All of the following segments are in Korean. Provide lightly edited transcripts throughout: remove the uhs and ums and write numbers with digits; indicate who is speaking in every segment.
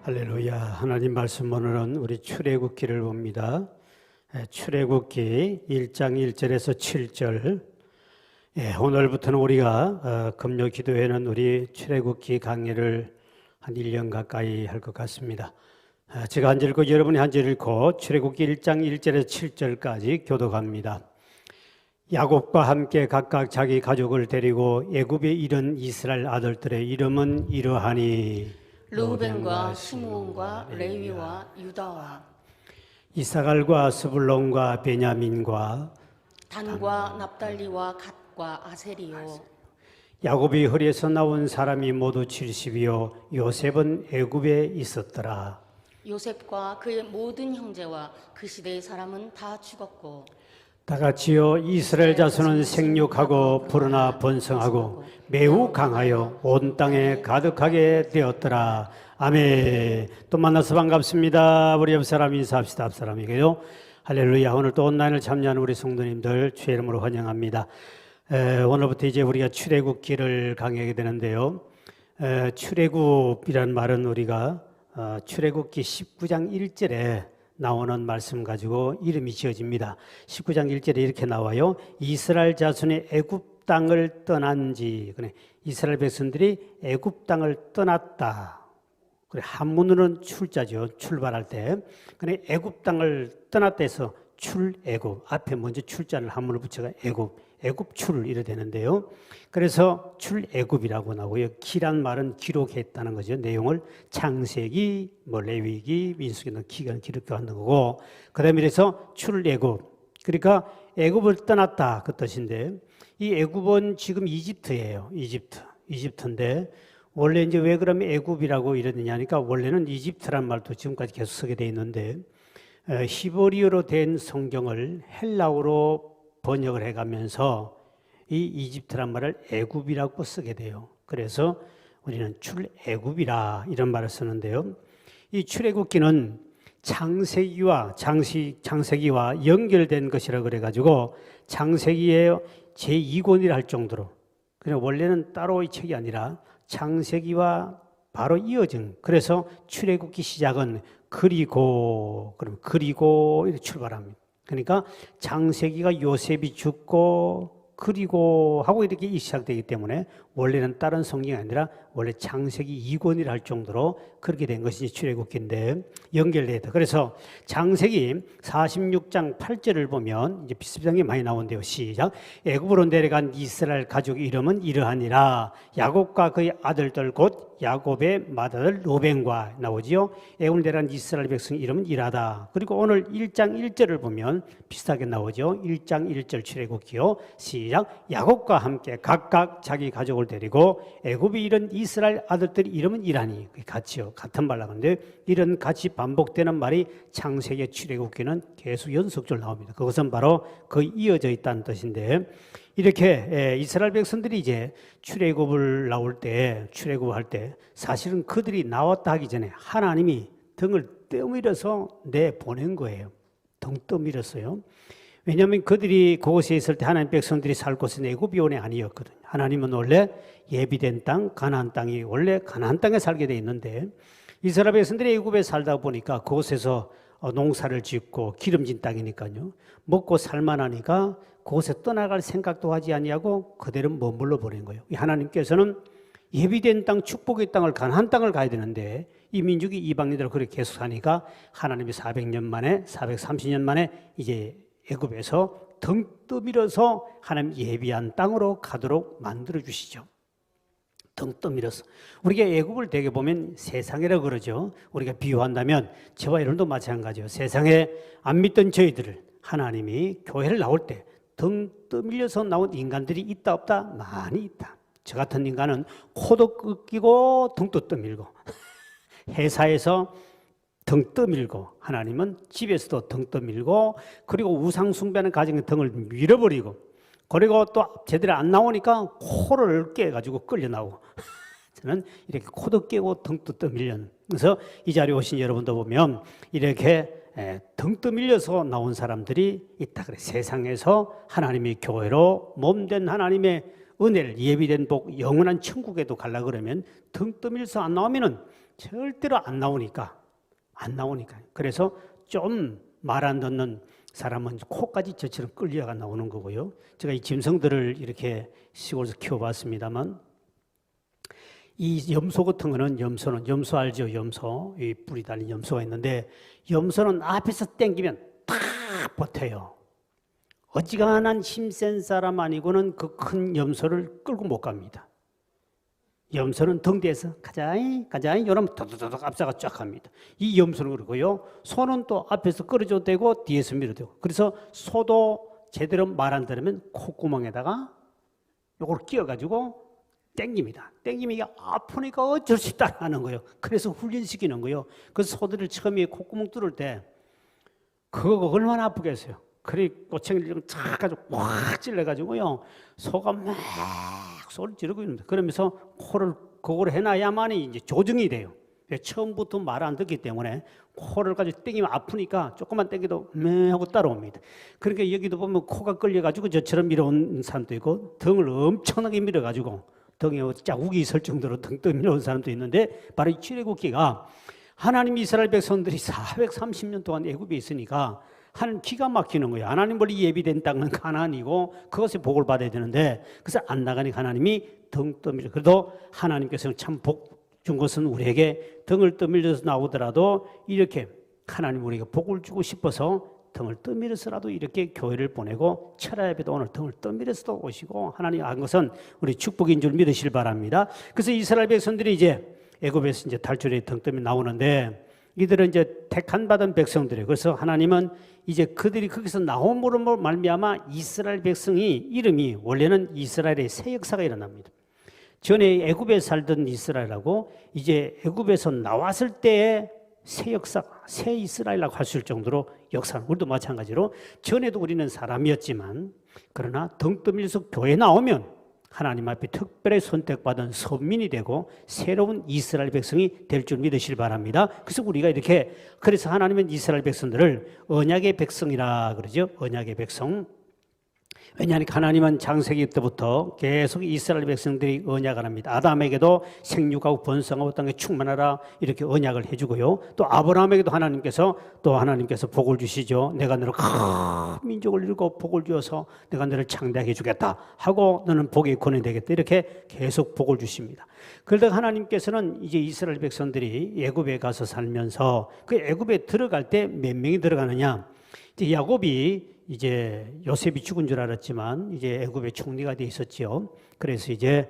Speaker 1: 할렐루야. 하나님 말씀 오늘은 우리 출애굽기를 봅니다. 출애굽기 1장 1절에서 7절. 오늘부터는 우리가 금요 기도회는 우리 출애굽기 강의를 한 1년 가까이 할 것 같습니다. 제가 한 절 읽고 여러분이 한 절 읽고 출애굽기 1장 1절에서 7절까지 교독합니다. 야곱과 함께 각각 자기 가족을 데리고 애굽에 이른 이스라엘 아들들의 이름은 이러하니
Speaker 2: 르우벤과 시므온과 레위와 유다와
Speaker 1: 이사갈과 스불론과 베냐민과
Speaker 2: 단과 납달리와 갓과 아세리요.
Speaker 1: 야곱이 허리에서 나온 사람이 모두 70이요 요셉은 애굽에 있었더라.
Speaker 2: 요셉과 그의 모든 형제와 그 시대의 사람은 다 죽었고
Speaker 1: 다 같이요 이스라엘 자손은 생육하고 불어나 번성하고 매우 강하여 온 땅에 가득하게 되었더라. 아멘. 또 만나서 반갑습니다. 우리 옆 사람 인사합시다. 앞 사람이게요. 할렐루야. 오늘 또 온라인을 참여하는 우리 성도님들 주의 이름으로 환영합니다. 오늘부터 이제 우리가 출애굽기를 강의하게 되는데요. 출애굽이란 말은 우리가 출애굽기 19장 1절에 나오는 말씀 가지고 이름이 지어집니다. 19장 1절에 이렇게 나와요. 이스라엘 자손이 애굽 땅을 떠난지. 그래, 이스라엘 백성들이 애굽 땅을 떠났다. 그래, 한문으로는 출자죠. 출발할 때. 그래, 애굽 땅을 떠났다 해서 출애굽. 앞에 먼저 출자를 한문을 붙여가 애굽 출 이래 되는데요. 그래서 출애굽이라고 나오고요. 기란 말은 기록했다는 거죠. 내용을 창세기, 레위기, 민수기는 기간 기록하는 거고, 그다음에 그래서 출애굽. 그러니까 애굽을 떠났다 그 뜻인데, 이 애굽은 지금 이집트예요. 이집트인데 원래 이제 왜 그러면 애굽이라고 이러느냐니까 원래는 이집트란 말도 지금까지 계속 쓰게 돼 있는데 히브리어로 된 성경을 헬라어로 번역을 해가면서 이 이집트란 말을 애굽이라고 쓰게 돼요. 그래서 우리는 출애굽이라 이런 말을 쓰는데요. 이 출애굽기는 창세기와 연결된 것이라 그래가지고 창세기의 제2권이라 할 정도로, 그냥 원래는 따로 이 책이 아니라 창세기와 바로 이어진, 그래서 출애굽기 시작은 그리고 이렇게 출발합니다. 그러니까 창세기가 요셉이 죽고 그리고 하고 이렇게 시작되기 때문에 원래는 다른 성경이 아니라 원래 창세기 2권이라 할 정도로 그렇게 된 것이 출애굽기인데 연결되다. 그래서 창세기 46장 8절을 보면 이제 비슷한 게 많이 나오는데요. 시작. 애굽으로 내려간 이스라엘 가족의 이름은 이러하니라. 야곱과 그의 아들들 곧 야곱의 맏아들 르우벤과 나오지요. 애굽으로 내려간 이스라엘 백성 이름은 이라다. 그리고 오늘 1장 1절을 보면 비슷하게 나오죠. 1장 1절 출애굽기요. 시작. 야곱과 함께 각각 자기 가족을 데리고 애굽에 이른 이스라엘 아들들의 이름은 이라니. 같이요. 같은 말 나오는데 이런 같이 반복되는 말이 창세기 출애굽기는 계속 연속적으로 나옵니다. 그것은 바로 거의 이어져 있다는 뜻인데, 이렇게 이스라엘 백성들이 이제 출애굽을 출애굽할 때 사실은 그들이 나왔다 하기 전에 하나님이 등을 떠밀어서 내보낸 거예요. 등 떠밀었어요. 왜냐하면 그들이 그곳에 있을 때 하나님 백성들이 살 곳은 애굽이 원이 아니었거든요. 하나님은 원래 예비된 땅, 가나안 땅이 원래 가나안 땅에 살게 돼 있는데 이스라엘 백성들이 애굽에 살다 보니까 그곳에서 농사를 짓고 기름진 땅이니까요. 먹고 살만하니까 그곳에 떠나갈 생각도 하지 아니하고 그대로 머물러 버린 거예요. 하나님께서는 예비된 땅, 축복의 땅을 가나안 땅을 가야 되는데 이 민족이 이방인들을 그렇게 계속 사니까 하나님이 430년 만에 이제 애굽에서 등 떠밀어서 하나님 예비한 땅으로 가도록 만들어 주시죠. 등 떠밀어서. 우리가 애굽을 되게 보면 세상이라고 그러죠. 우리가 비유한다면 저와 여러분도 마찬가지예요. 세상에 안 믿던 저희들을 하나님이 교회를 나올 때 등 떠밀려서 나온 인간들이 있다 없다? 많이 있다. 저 같은 인간은 코도 꺾이고 등도 떠밀고 회사에서 등 떠밀고, 하나님은 집에서도 등 떠밀고, 그리고 우상 숭배하는 가정의 등을 밀어버리고, 그리고 또 제대로 안 나오니까 코를 깨가지고 끌려 나오고 저는 이렇게 코도 깨고 등도 떠밀려는. 그래서 이 자리에 오신 여러분도 보면 이렇게 등 떠밀려서 나온 사람들이 있다 그래. 세상에서 하나님의 교회로 몸된 하나님의 은혜를 예비된 복 영원한 천국에도 가려고 그러면 등 떠밀려서 안 나오면은 절대로 안 나오니까. 그래서 좀 말 안 듣는 사람은 코까지 저처럼 끌려가 나오는 거고요. 제가 이 짐승들을 이렇게 시골에서 키워봤습니다만 이 염소 같은 거는 염소 알죠? 염소. 이 뿔이 달린 염소가 있는데 염소는 앞에서 당기면 탁 버텨요. 어지간한 힘센 사람 아니고는 그 큰 염소를 끌고 못 갑니다. 염소는 등 뒤에서 가자이 이러면 도도도도 앞사가 쫙 갑니다. 이 염소는 그러고요. 소는 또 앞에서 끌어줘도 되고 뒤에서 밀어도 되고. 그래서 소도 제대로 말 안 들으면 콧구멍에다가 요걸 끼워가지고 땡깁니다. 땡기면 이게 아프니까 어쩔 수 없다 하는 거예요. 그래서 훈련시키는 거예요. 그 소들을 처음에 콧구멍 뚫을 때 그거 얼마나 아프겠어요. 그래 꼬챙이를 착 가지고 확 찔러가지고요. 소가 막 소리 지르고 있는데 그러면서 코를 그걸 해놔야만이 이제 조정이 돼요. 처음부터 말 안 듣기 때문에 코를 가지고 땡기면 아프니까 조금만 땡겨도 매 하고 따라옵니다. 그러니까 여기도 보면 코가 끌려가지고 저처럼 밀어온 사람도 있고 등을 엄청나게 밀어가지고 등에 자국이 있을 정도로 등 밀어온 사람도 있는데 바로 이 출애굽기가 하나님 이스라엘 백성들이 430년 동안 애굽에 있으니까 하나님 기가 막히는 거예요. 하나님 원래 예비된 땅은 가나안이고 그것에 복을 받아야 되는데 그래서 안 나가니까 하나님이 등 떠밀려. 그래도 하나님께서는 참 복 준 것은 우리에게 등을 떠밀려서 나오더라도 이렇게 하나님 우리에게 복을 주고 싶어서 등을 떠밀어서라도 이렇게 교회를 보내고 철야 예배도 오늘 등을 떠밀어서도 오시고 하나님 한 것은 우리 축복인 줄 믿으시길 바랍니다. 그래서 이스라엘 백성들이 이제 애굽에서 이제 탈출해 등 떠밀 나오는데 이들은 이제 택한 받은 백성들이에요. 그래서 하나님은 이제 그들이 거기서 나옴으로 말미암아 이스라엘 백성이 이름이 원래는 이스라엘의 새 역사가 일어납니다. 전에 애굽에 살던 이스라엘하고 이제 애굽에서 나왔을 때의 새 역사, 새 이스라엘이라고 할 수 있을 정도로 역사는 우리도 마찬가지로 전에도 우리는 사람이었지만 그러나 등 떠밀려서 교회에 나오면 하나님 앞에 특별히 선택받은 선민이 되고 새로운 이스라엘 백성이 될 줄 믿으시길 바랍니다. 그래서 우리가 이렇게 그래서 하나님은 이스라엘 백성들을 언약의 백성이라 그러죠. 언약의 백성. 왜냐하면 하나님은 창세기 때부터 계속 이스라엘 백성들이 언약을 합니다. 아담에게도 생육하고 번성하고 땅에 충만하라 이렇게 언약을 해주고요. 또 아브라함에게도 하나님께서 복을 주시죠. 내가 너를 큰 민족을 이루고 복을 주어서 내가 너를 창대하게 해주겠다 하고 너는 복의 권이 되겠다 이렇게 계속 복을 주십니다. 그러다가 하나님께서는 이제 이스라엘 백성들이 애굽에 가서 살면서 그 애굽에 들어갈 때 몇 명이 들어가느냐? 이제 야곱이 이제 요셉이 죽은 줄 알았지만 이제 애굽의 총리가 돼 있었지요. 그래서 이제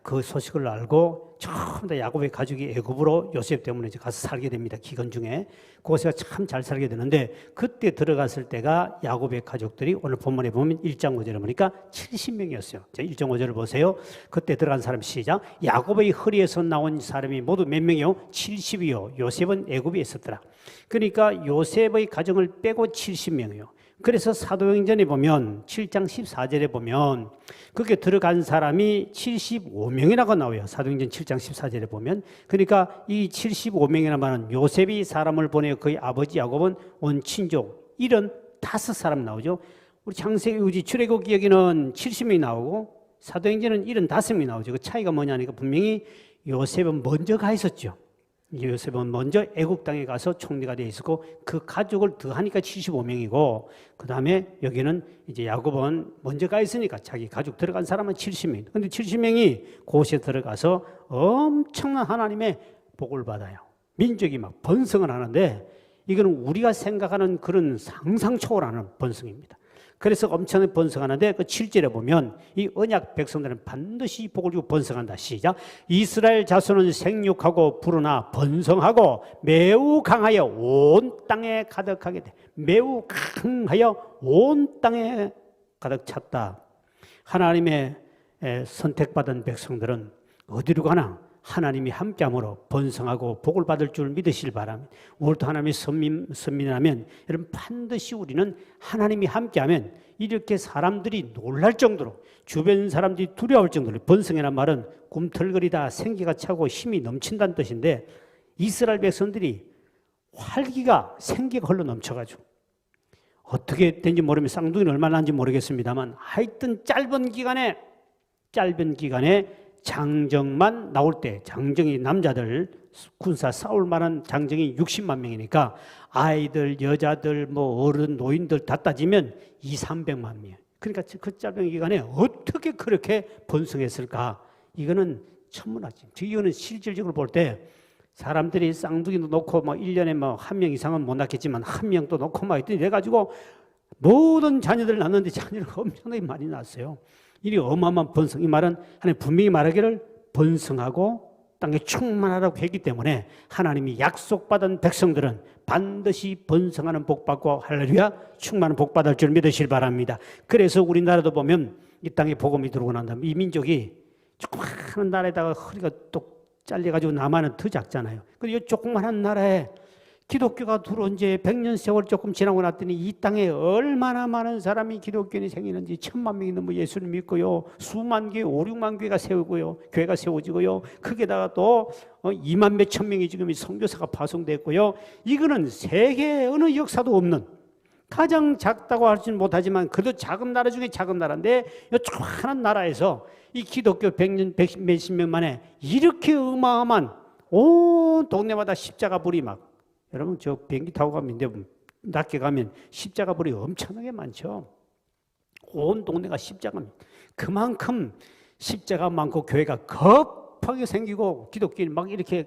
Speaker 1: 그 소식을 알고 처음 다 야곱의 가족이 애굽으로 요셉 때문에 이제 가서 살게 됩니다. 기간 중에 그곳에 참 잘 살게 되는데 그때 들어갔을 때가 야곱의 가족들이 오늘 본문에 보면 1장 5절에 보니까 70명이었어요. 자, 1장 5절을 보세요. 그때 들어간 사람 시작. 야곱의 허리에서 나온 사람이 모두 몇 명이요? 70이요. 요셉은 애굽에 있었더라. 그러니까 요셉의 가정을 빼고 70명이요. 그래서 사도행전에 보면 7장 14절에 보면 거기에 들어간 사람이 75명이라고 나와요. 사도행전 7장 14절에 보면. 그러니까 이 75명이라는 말은 요셉이 사람을 보내어 그의 아버지 야곱은 온 친족 75사람 나오죠. 우리 창세기 출애굽기 여기는 70명이 나오고 사도행전은 75명이 나오죠. 그 차이가 뭐냐니까 분명히 요셉은 먼저 가 있었죠. 요셉은 먼저 애국 땅에 가서 총리가 되어 있었고 그 가족을 더하니까 75명이고 그 다음에 여기는 이제 야곱은 먼저 가 있으니까 자기 가족 들어간 사람은 70명. 근데 70명이 그곳에 들어가서 엄청난 하나님의 복을 받아요. 민족이 막 번성을 하는데 이거는 우리가 생각하는 그런 상상 초월하는 번성입니다. 그래서 엄청나게 번성하는데 그 7절에 보면 이 언약 백성들은 반드시 복을 주고 번성한다. 시작. 이스라엘 자손은 생육하고 불어나 번성하고 매우 강하여 온 땅에 가득하게 돼. 매우 강하여 온 땅에 가득 찼다. 하나님의 선택받은 백성들은 어디로 가나 하나님이 함께함으로 번성하고 복을 받을 줄 믿으시길 바랍니다. 오늘도 하나님의 선민이라면 여러분 반드시 우리는 하나님이 함께하면 이렇게 사람들이 놀랄 정도로 주변 사람들이 두려워할 정도로 번성이라는 말은 꿈틀거리다 생기가 차고 힘이 넘친다는 뜻인데 이스라엘 백성들이 활기가 생기가 흘러 넘쳐가지고 어떻게 된지 모르면 쌍둥이는 얼마나 난지 모르겠습니다만 하여튼 짧은 기간에 장정만 나올 때, 장정이 남자들 군사 싸울 만한 장정이 60만 명이니까 아이들, 여자들, 뭐 어른, 노인들 다 따지면 200~300만 명. 그러니까 그 짧은 기간에 어떻게 그렇게 번성했을까? 이거는 천문하지. 이거는 실질적으로 볼 때 사람들이 쌍둥이도 놓고 막 1년에 뭐 한 명 이상은 못 낳겠지만 한 명도 놓고 막 있더니 이래가지고 모든 자녀들을 낳는데 자녀를 엄청나게 많이 낳았어요. 이 어마어마한 번성. 이 말은 하나님 분명히 말하기를 번성하고 땅에 충만하라고 했기 때문에 하나님이 약속받은 백성들은 반드시 번성하는 복받고 할렐루야 충만한 복받을 줄 믿으시길 바랍니다. 그래서 우리나라도 보면 이 땅에 복음이 들어오고 난 다음에 이 민족이 조그마한 나라에다가 허리가 똑 잘려가지고 남한은 더 작잖아요. 근데 이 조그마한 나라에 기독교가 들어온 지 100년 세월 조금 지나고 났더니 이 땅에 얼마나 많은 사람이 기독교인이 생기는지 1000만 명이 넘어 예수를 믿고요. 수만 개, 5~6만 교회가 세우고요. 교회가 세워지고요. 거기에다가 또 2만 몇천 명이 지금 선교사가 파송됐고요. 이거는 세계 어느 역사도 없는 가장 작다고 하지는 못하지만 그래도 작은 나라 중에 작은 나라인데 이 조그마한 나라에서 이 기독교 100년, 100 몇십 명 만에 이렇게 어마어마한 온 동네마다 십자가 불이 막 여러분 저 비행기 타고 가면 낮게 가면 십자가 불이 엄청나게 많죠. 온 동네가 십자가입니다. 그만큼 십자가 많고 교회가 급하게 생기고 기독교인이 막 이렇게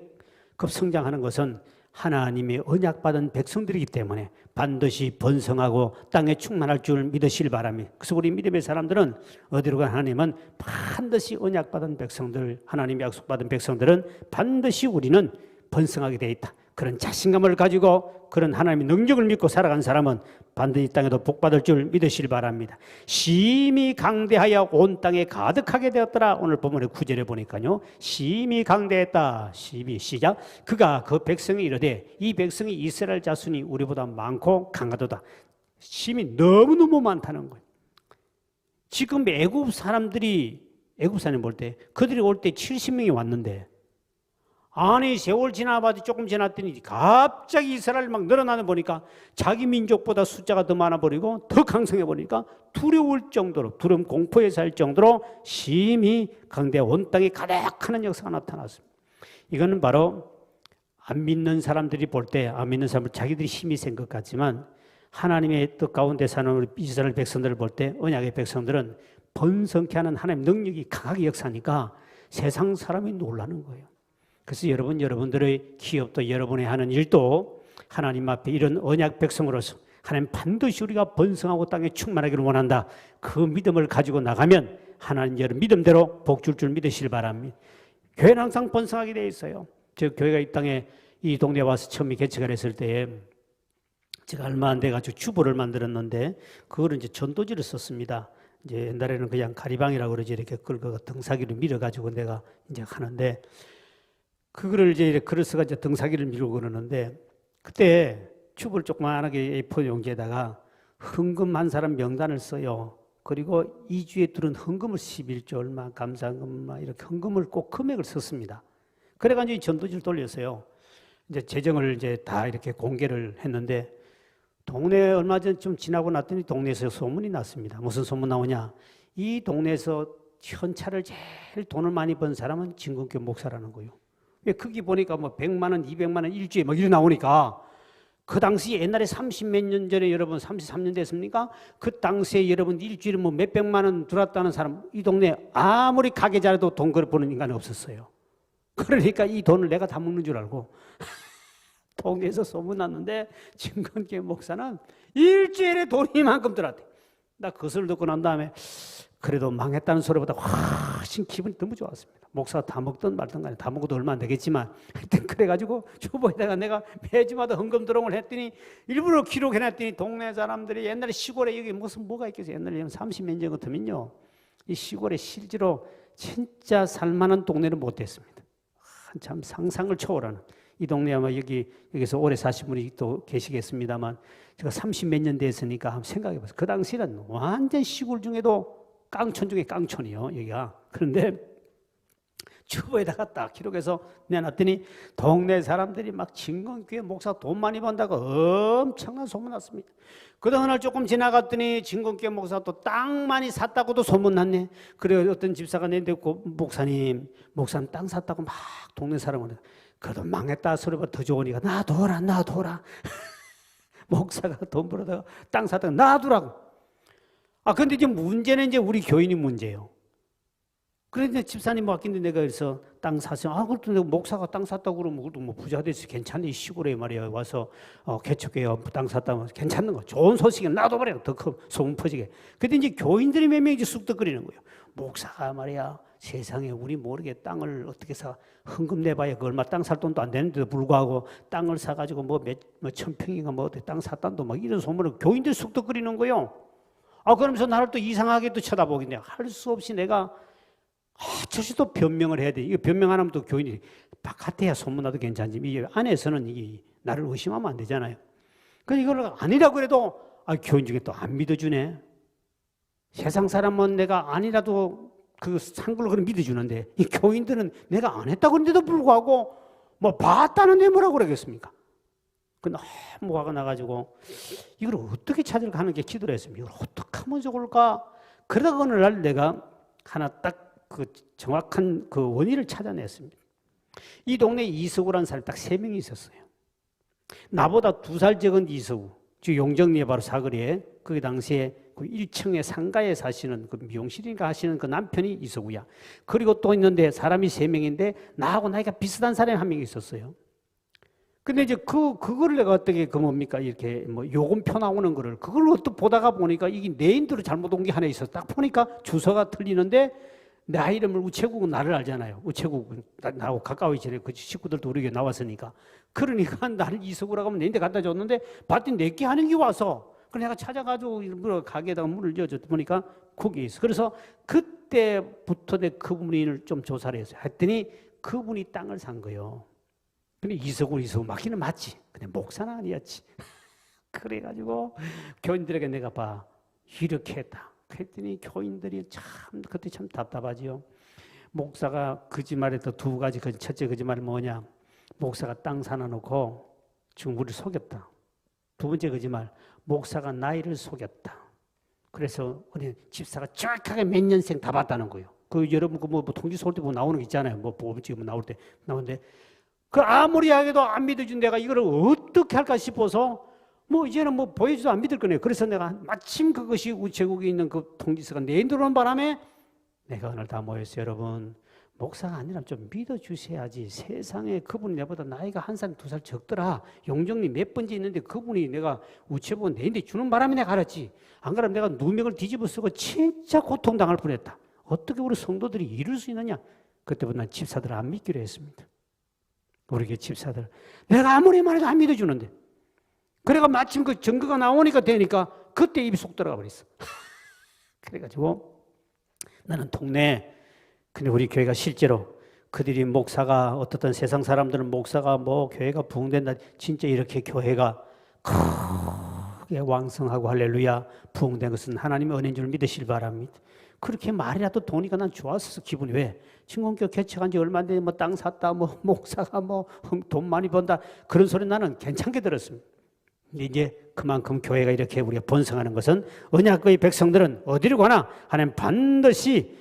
Speaker 1: 급성장하는 것은 하나님의 언약받은 백성들이기 때문에 반드시 번성하고 땅에 충만할 줄 믿으시길 바랍니다. 그래서 우리 믿음의 사람들은 어디로 가 하나님은 반드시 언약받은 백성들, 하나님의 약속받은 백성들은 반드시 우리는 번성하게 되어 있다. 그런 자신감을 가지고 그런 하나님의 능력을 믿고 살아간 사람은 반드시 땅에도 복받을 줄 믿으시길 바랍니다. 심히 강대하여 온 땅에 가득하게 되었더라. 오늘 본문의 9절에 보니까요. 심히 강대했다. 심히 시작. 그가 그 백성이 이르되 이 백성이 이스라엘 자손이 우리보다 많고 강하도다. 심히 너무너무 많다는 거예요. 지금 애굽 사람들이 애굽 사람 볼 때 그들이 올 때 70명이 왔는데 아니 세월 지나봐도 조금 지났더니 갑자기 이스라엘 막 늘어나는 보니까 자기 민족보다 숫자가 더 많아버리고 더 강성해 버리니까 두려울 정도로 두려움 공포에 살 정도로 심히 강대 온 땅에 가득하는 역사가 나타났습니다. 이거는 바로 안 믿는 사람들이 볼 때 안 믿는 사람은 자기들이 힘이 센 것 같지만 하나님의 뜻 가운데 사는 우리 이스라엘 백성들을 볼 때 언약의 백성들은 번성케 하는 하나님 능력이 강하게 역사하니까 세상 사람이 놀라는 거예요. 그래서 여러분들의 기업도 여러분이 하는 일도 하나님 앞에 이런 언약 백성으로서 하나님 반드시 우리가 번성하고 땅에 충만하기를 원한다. 그 믿음을 가지고 나가면 하나님 여러분 믿음대로 복 줄 줄 믿으시길 바랍니다. 교회는 항상 번성하게 되어 있어요. 저 교회가 이 땅에 이 동네에 와서 처음에 개척을 했을 때에 제가 얼마 안 돼가지고 주보를 만들었는데 그거를 이제 전도지를 썼습니다. 이제 옛날에는 그냥 가리방이라고 그러지 이렇게 끌고 등사기를 밀어가지고 내가 이제 하는데 그거를 이제 글을 써가 이제 등사기를 밀고 그러는데 그때 튜브를 조그만하게 A4 용지에다가 헌금 한 사람 명단을 써요. 그리고 2주에 들은 헌금을 11조 얼마 감사금 이렇게 헌금을 꼭 금액을 썼습니다. 그래가지고 전도지를 돌렸어요. 이제 재정을 이제 다 이렇게 공개를 했는데 동네 얼마 전 좀 지나고 났더니 동네에서 소문이 났습니다. 무슨 소문 나오냐? 이 동네에서 현찰을 제일 돈을 많이 번 사람은 진국교 목사라는 거예요. 거기 보니까 뭐 100만 원, 200만 원 일주에 막 이렇게 나오니까 그 당시 옛날에 30몇 년 전에 여러분 33년 됐습니까? 그 당시에 여러분 일주일에 뭐 몇백만 원 들어왔다는 사람 이 동네 아무리 가게 잘해도 돈 그릇 버는 인간이 없었어요. 그러니까 이 돈을 내가 다 먹는 줄 알고 동네에서 소문났는데 진건교 목사는 일주일에 돈이 이만큼 들어왔대. 나 그것을 듣고 난 다음에 그래도 망했다는 소리보다 훨씬 기분이 너무 좋았습니다. 목사가 다 먹든 말든 간에 다 먹어도 얼마 안 되겠지만 하여튼 그래가지고 주보에다가 내가 매주마다 헌금 들어옴을 했더니 일부러 기록해놨더니 동네 사람들이 옛날에 시골에 여기 무슨 뭐가 있겠어요. 옛날에 30년 전 같으면요 이 시골에 실제로 진짜 살만한 동네는 못 됐습니다. 참 상상을 초월하는 이 동네 아마 여기서 오래 사신 분이 또 계시겠습니다만 제가 30몇 년 됐으니까 한번 생각해보세요. 그 당시는 완전 시골 중에도 깡촌 중에 깡촌이요 여기가. 그런데 주보에다가 딱 기록해서 내놨더니 동네 사람들이 막 진건교회 목사 돈 많이 번다고 엄청난 소문났습니다. 그러다 어느 날 조금 지나갔더니 진건교회 목사 또 땅 많이 샀다고도 소문났네. 그래 어떤 집사가 내는데 목사님 땅 샀다고 막 동네 사람은 그래도 망했다 소리보다 더 좋으니까 놔둬라 목사가 돈 벌어다가 땅 샀다가 놔두라고. 근데 이제 문제는 이제 우리 교인이 문제예요. 그런데 집사님 맡긴데 내가 그래서 땅 샀어요. 그래도 내가 목사가 땅 샀다고 그러면 그래도 뭐 부자 돼서 괜찮네. 시골에 말이야 와서 개척교회 땅 샀다면 괜찮는 거. 좋은 소식이 놔둬버려. 더 큰 소문 퍼지게. 근데 이제 교인들이 몇 명이 쑥덕거리는 거예요. 목사가 말이야 세상에 우리 모르게 땅을 어떻게 사 헌금 내봐야 그 얼마 땅 살 돈도 안 되는데도 불구하고 땅을 사가지고 뭐 천 평인가 뭐 땅 샀단도 막 이런 소문을 교인들이 쑥덕거리는 거예요. 그러면서 나를 또 이상하게 또 쳐다보겠네. 할 수 없이 내가 저시 또 변명을 해야 돼. 이거 변명 안 하면 또 교인이 바깥에야 소문나도 괜찮지. 이게 안에서는 이게 나를 의심하면 안 되잖아요. 그래서 이걸 아니라고 그래도 교인 중에 또 안 믿어주네. 세상 사람은 내가 아니라도 그 상글로 그걸 믿어주는데 이 교인들은 내가 안 했다고 그런데도 불구하고 뭐 봤다는데 뭐라고 그러겠습니까? 그 너무 화가 나가지고 이걸 어떻게 찾을까 하는 게 기도를 했습니다. 이걸 어떻게 하면 좋을까? 그러다가 어느 날 내가 하나 딱 그 정확한 그 원인을 찾아냈습니다. 이 동네에 이서구라는 사람이 딱 3명이 있었어요. 나보다 2살 적은 이서구, 즉 용정리에 바로 사거리에 그 당시에 그 1층의 상가에 사시는 그 미용실인가 하시는 그 남편이 이서구야. 그리고 또 있는데 사람이 3명인데 나하고 나이가 비슷한 사람이 1명이 있었어요. 근데 이제 그거를 내가 어떻게 뭡니까? 이렇게 뭐 요금표 나오는 거를 그걸 또 보다가 보니까 이게 네임대로 잘못 온 게 하나 있어. 딱 보니까 주소가 틀리는데 내 이름을 우체국은 나를 알잖아요. 우체국은 나하고 가까워지 전에 그 식구들도 우리 교회 나왔으니까. 그러니까 나를 이서구라고 하면 내인데 갖다 줬는데 봤더니 내게 하는 게 와서 그래서 내가 찾아가지고 가게에다가 문을 열어줬더니 보니까 거기 있어. 그래서 그때부터 내 그분을 좀 조사를 했어요. 했더니 그분이 땅을 산 거예요. 근데 이서구 맞기는 맞지. 근데 목사는 아니었지. 그래가지고 교인들에게 내가 이렇게 했다. 그랬더니 교인들이 그때 참 답답하지요. 목사가 거짓말했던 2가지. 첫째 거짓말이 뭐냐? 목사가 땅 사놔놓고 지금 우리를 속였다. 2번째 거짓말, 목사가 나이를 속였다. 그래서 우리 집사가 정확하게 몇 년생 다 봤다는 거예요. 여러분 뭐 통지서 올 때 나오는 게 있잖아요. 뭐 보험증 나올 때 나오는데 아무리 하게도 안 믿어준 내가 이걸 어떻게 할까 싶어서 이제는 보여줘도 안 믿을 거네요. 그래서 내가 마침 그것이 우체국에 있는 그 통지서가 내인 들어오는 바람에 내가 오늘 다 모였어요. 여러분, 목사가 아니라 좀 믿어주셔야지. 세상에 그분이 내보다 나이가 1살, 2살 적더라. 용정리 몇 번째 있는데 그분이 내가 우체국에 내인데 주는 바람에 내가 알았지. 안 그러면 내가 누명을 뒤집어 쓰고 진짜 고통당할 뻔했다. 어떻게 우리 성도들이 이럴 수 있느냐. 그때부터 난 집사들을 안 믿기로 했습니다. 우리 교회 집사들. 내가 아무리 말해도 안 믿어주는데. 그래가 마침 그 증거가 나오니까 되니까 그때 입이 쏙 들어가 버렸어. 그래가지고 나는 동네, 근데 우리 교회가 실제로 그들이 목사가 어떻든 세상 사람들은 목사가 교회가 부흥된다. 진짜 이렇게 교회가 크게 왕성하고 할렐루야 부흥된 것은 하나님의 은혜인 줄 믿으시길 바랍니다. 그렇게 말이라도 도니까 난 좋았어. 기분이. 왜? 친공교 개척한 지 얼마 안 되는데 땅 샀다, 목사가 돈 많이 번다. 그런 소리 나는 괜찮게 들었습니다. 근데 이제 그만큼 교회가 이렇게 우리가 번성하는 것은 언약의 백성들은 어디를 가나 하나님 반드시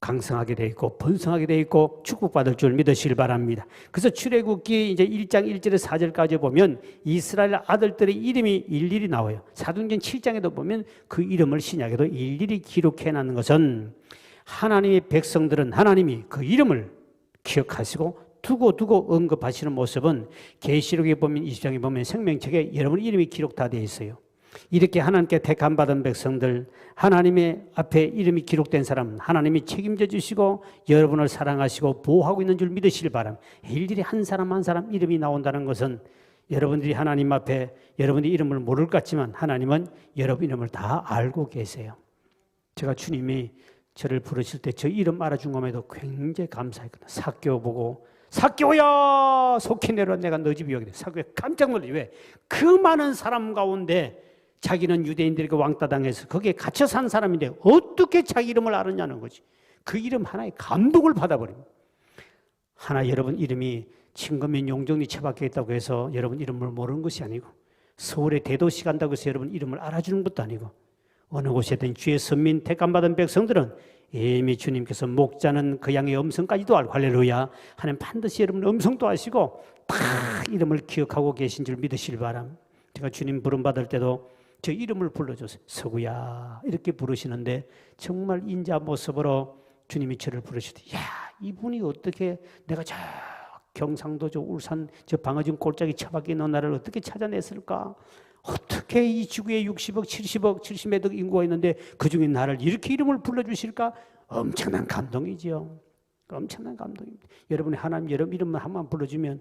Speaker 1: 강성하게 돼 있고 번성하게 돼 있고 축복받을 줄 믿으시길 바랍니다. 그래서 출애굽기 이제 1장 1절에서 4절까지 보면 이스라엘 아들들의 이름이 일일이 나와요. 사도행전 7장에도 보면 그 이름을 신약에도 일일이 기록해 놨는 것은 하나님의 백성들은 하나님이 그 이름을 기억하시고 두고 언급하시는 모습은 계시록에 보면 20장에 보면 생명책에 여러분 이름이 기록 다 되어 있어요. 이렇게 하나님께 택함 받은 백성들, 하나님의 앞에 이름이 기록된 사람, 하나님이 책임져 주시고 여러분을 사랑하시고 보호하고 있는 줄 믿으시길 바랍니다. 일일이 한 사람 한 사람 이름이 나온다는 것은 여러분들이 하나님 앞에 여러분의 이름을 모를 것 같지만 하나님은 여러분 이름을 다 알고 계세요. 제가 주님이 저를 부르실 때 저 이름 알아준 것에도 굉장히 감사했거든요. 사교 보고 사교야 속히 내려 내가 너 집이 여기다. 사교야 깜짝 놀라요. 왜? 그 많은 사람 가운데 자기는 유대인들에게 왕따 당해서 거기에 갇혀 산 사람인데 어떻게 자기 이름을 알았냐는 거지. 그 이름 하나에 감동을 받아버립니다. 하나 여러분 이름이 친구면 용정리 처박혀 있다고 해서 여러분 이름을 모르는 것이 아니고 서울에 대도시 간다고 해서 여러분 이름을 알아주는 것도 아니고 어느 곳에든 주의 선민 택감받은 백성들은 이미 주님께서 목자는 그 양의 음성까지도 알고 할렐루야 하나님 반드시 여러분 음성도 아시고 다 이름을 기억하고 계신 줄 믿으시길 바랍니다. 제가 주님 부름받을 때도 저 이름을 불러줘서 서구야 이렇게 부르시는데 정말 인자 모습으로 주님이 저를 부르시더니 야 이분이 어떻게 내가 저 경상도 저 울산 저 방어진 골짜기 처박혀 있는 나를 어떻게 찾아냈을까? 어떻게 이 지구에 60억 70억 70몇 억 인구가 있는데 그중에 나를 이렇게 이름을 불러주실까? 엄청난 감동이지요. 엄청난 감동입니다. 여러분이 하나님 여러분 이름만 한번 불러주면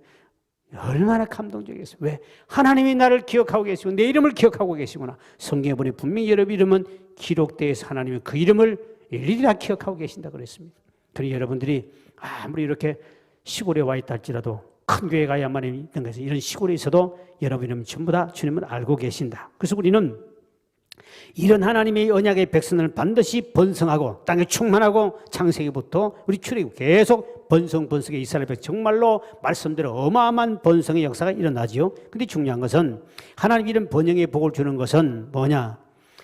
Speaker 1: 얼마나 감동적이겠어요. 왜? 하나님이 나를 기억하고 계시고 내 이름을 기억하고 계시구나. 성경에 보니 분명히 여러분 이름은 기록되어 있어 하나님이 그 이름을 일일이 다 기억하고 계신다 그랬습니다. 그러니 여러분들이 아무리 이렇게 시골에 와 있다 할지라도 큰 교회 가야만 있는 것에서 이런 시골에 있어도 여러분 이름 전부 다 주님은 알고 계신다. 그래서 우리는 이런 하나님의 언약의 백성을 반드시 번성하고 땅에 충만하고 창세기부터 우리 출애굽 계속 번성의 이스라엘 백성 정말로 말씀대로 어마어마한 번성의 역사가 일어나지요. 그런데 중요한 것은 하나님 이런 번영의 복을 주는 것은 뭐냐?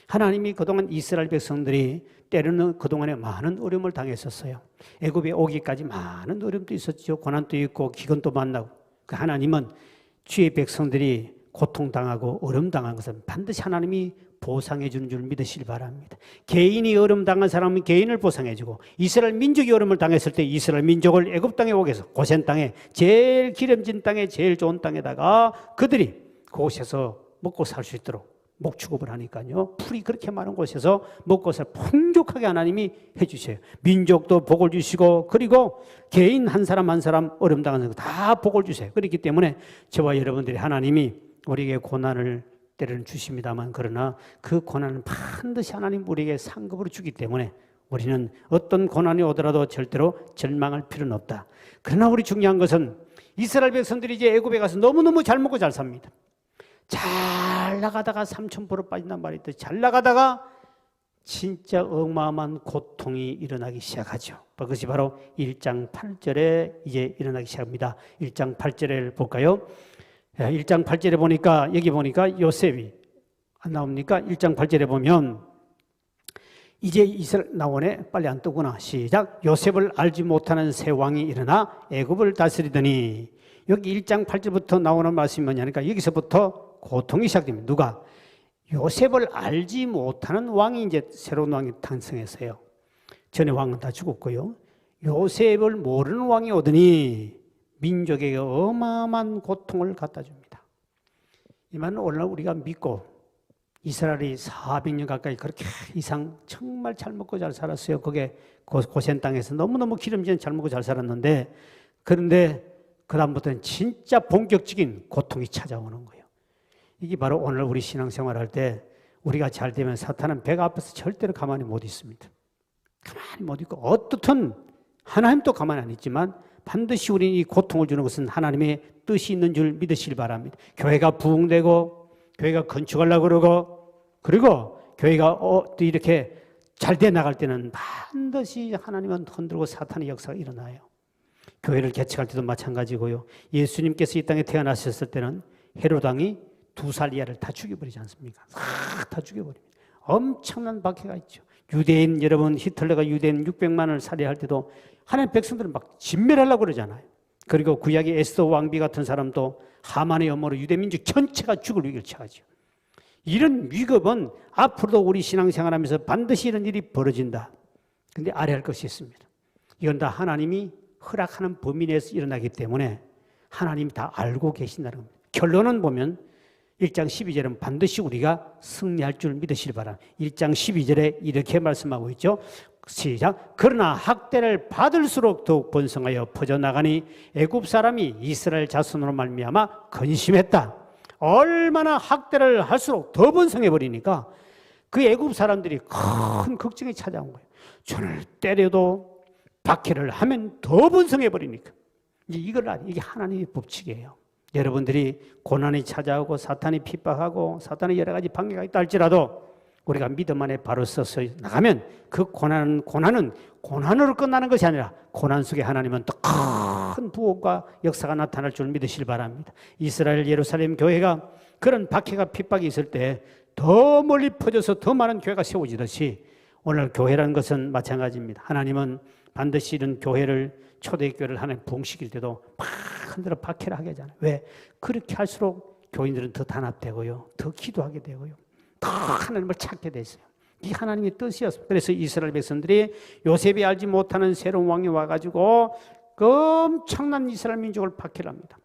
Speaker 1: 하나님이 그동안 이스라엘 백성들이 때로는 그동안에 많은 어려움을 당했었어요. 애굽에 오기까지 많은 어려움도 있었죠. 고난도 있고 기근도 만나고. 그 하나님은 주의 백성들이 고통당하고 어려움 당한 것은 반드시 하나님이 보상해 주는 줄 믿으시길 바랍니다. 개인이 어려움 당한 사람은 개인을 보상해 주고 이스라엘 민족이 어려움을 당했을 때 이스라엘 민족을 애굽 땅에 오게 해서 고센 땅에 제일 기름진 땅에 제일 좋은 땅에다가 그들이 그곳에서 먹고 살 수 있도록 목축업을 하니까요. 풀이 그렇게 많은 곳에서 먹고 살 풍족하게 하나님이 해주셔요. 민족도 복을 주시고 그리고 개인 한 사람 한 사람 어려움 당하는 거 다 복을 주세요. 그렇기 때문에 저와 여러분들이 하나님이 우리에게 고난을 때로는 주십니다만 그러나 그 고난은 반드시 하나님 우리에게 상급으로 주기 때문에 우리는 어떤 고난이 오더라도 절대로 절망할 필요는 없다. 그러나 우리 중요한 것은 이스라엘 백성들이 이제 애굽에 가서 너무너무 잘 먹고 잘 삽니다. 잘 나가다가 삼천포로 빠진단 말이 있듯이 잘 나가다가 진짜 어마어마한 고통이 일어나기 시작하죠. 그것이 바로 1장 8절에 이제 일어나기 시작합니다. 1장 8절을 볼까요? 1장 8절에 보니까 여기 보니까 요셉이 안 나옵니까? 1장 8절에 보면 이제 이스라엘 나오네. 빨리 안 뜨구나. 시작. 요셉을 알지 못하는 새 왕이 일어나 애굽을 다스리더니 여기 1장 8절부터 나오는 말씀이 뭐냐니까 여기서부터 고통이 시작됩니다. 누가? 요셉을 알지 못하는 왕이 이제 새로운 왕이 탄생했어요. 전에 왕은 다 죽었고요. 요셉을 모르는 왕이 오더니 민족에게 어마어마한 고통을 갖다 줍니다. 이만 오늘 우리가 믿고 이스라엘이 400년 가까이 그렇게 이상 정말 잘 먹고 잘 살았어요. 그게 고센 땅에서 너무너무 기름진 잘 먹고 잘 살았는데 그런데 그다음부터는 진짜 본격적인 고통이 찾아오는 거예요. 이게 바로 오늘 우리 신앙생활할 때 우리가 잘 되면 사탄은 배가 아파서 절대로 가만히 못 있습니다. 가만히 못 있고 어떻든 하나님도 가만히 안 있지만 반드시 우리는 이 고통을 주는 것은 하나님의 뜻이 있는 줄 믿으시길 바랍니다. 교회가 부흥되고 교회가 건축하려고 그러고 그리고 교회가 또 이렇게 잘 돼 나갈 때는 반드시 하나님은 흔들고 사탄의 역사가 일어나요. 교회를 개척할 때도 마찬가지고요. 예수님께서 이 땅에 태어나셨을 때는 헤롯 왕이 2살 이하를 다 죽여버리지 않습니까? 다 죽여버립니다. 엄청난 박해가 있죠. 유대인 여러분 히틀러가 유대인 600만을 살해할 때도 하나님 백성들은 막 진멸하려고 그러잖아요. 그리고 구약의 에스더 왕비 같은 사람도 하만의 엄마로 유대민족 전체가 죽을 위기를 처하죠. 이런 위급은 앞으로도 우리 신앙생활하면서 반드시 이런 일이 벌어진다. 그런데 아뢰할 것이 있습니다. 이건 다 하나님이 허락하는 범위 내에서 일어나기 때문에 하나님이 다 알고 계신다는 겁니다. 결론은 보면 1장 12절은 반드시 우리가 승리할 줄 믿으시길 바랍니다. 1장 12절에 이렇게 말씀하고 있죠. 시작. 그러나 학대를 받을수록 더욱 번성하여 퍼져나가니 애굽 사람이 이스라엘 자손으로 말미암아 근심했다. 얼마나 학대를 할수록 더 번성해 버리니까 그 애굽 사람들이 큰 걱정이 찾아온 거예요. 저를 때려도 박해를 하면 더 번성해 버리니까. 이게 하나님의 법칙이에요. 여러분들이 고난이 찾아오고 사탄이 핍박하고 사탄의 여러 가지 방해가 있다 할지라도 우리가 믿음 안에 바로 서서 나가면 그 고난은 고난으로 끝나는 것이 아니라 고난 속에 하나님은 또 큰 부흥과 역사가 나타날 줄 믿으시길 바랍니다. 이스라엘 예루살렘 교회가 그런 박해가 핍박이 있을 때 더 멀리 퍼져서 더 많은 교회가 세워지듯이 오늘 교회라는 것은 마찬가지입니다. 하나님은 반드시 이런 교회를 초대교회를 하나님 부흥시킬 때도 막 흔들어 박해를 하게 하잖아요. 왜? 그렇게 할수록 교인들은 더 단합되고요. 더 기도하게 되고요. 더 하나님을 찾게 됐어요. 이 하나님의 뜻이었습니다. 그래서 이스라엘 백성들이 요셉이 알지 못하는 새로운 왕이 와가지고 그 엄청난 이스라엘 민족을 박해를 합니다.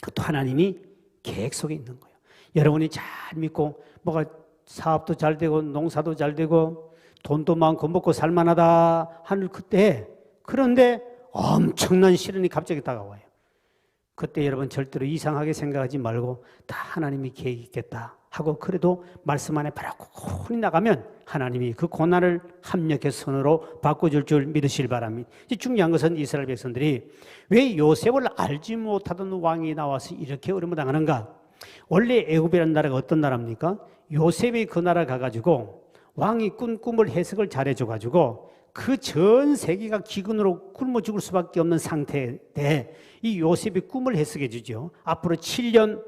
Speaker 1: 그것도 하나님이 계획 속에 있는 거예요. 여러분이 잘 믿고 뭐가 사업도 잘 되고 농사도 잘 되고 돈도 많고 먹고 살만하다 하는 그때, 그런데 엄청난 시련이 갑자기 다가와요. 그때 여러분 절대로 이상하게 생각하지 말고 다 하나님이 계획이 있겠다 하고, 그래도 말씀 안에 바로 꿇고 나가면 하나님이 그 고난을 합력의 선으로 바꿔줄 줄 믿으시길 바랍니다. 중요한 것은 이스라엘 백성들이 왜 요셉을 알지 못하던 왕이 나와서 이렇게 어려움을 당하는가? 원래 애굽이라는 나라가 어떤 나라입니까? 요셉이 그 나라 가가지고 왕이 꾼 꿈을 해석을 잘해줘가지고 그 전 세계가 기근으로 굶어 죽을 수밖에 없는 상태에 이 요셉이 꿈을 해석해 주죠. 앞으로 7년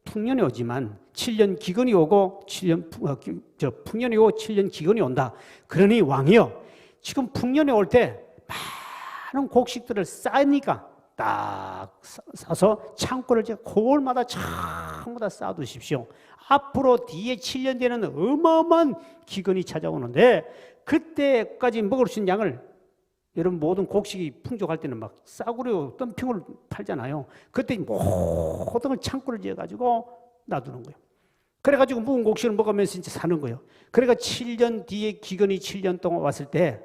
Speaker 1: 풍년이 오지만 7년 기근이 오고 7년 풍년이 오고 7년 기근이 온다. 그러니 왕이요, 지금 풍년이 올 때 많은 곡식들을 싸니까 딱 싸서 창고를 제가 골마다 전부 다 쌓아두십시오. 앞으로 뒤에 7년 뒤에는 어마어마한 기근이 찾아오는데 그때까지 먹을 수 있는 양을, 여러분 모든 곡식이 풍족할 때는 막 싸구려 덤핑을 팔잖아요. 그때 모든 걸 창고를 지어가지고 놔두는 거예요. 그래가지고 묵은 곡식을 먹으면서 이제 사는 거예요. 그러니까 7년 뒤에 기근이 7년 동안 왔을 때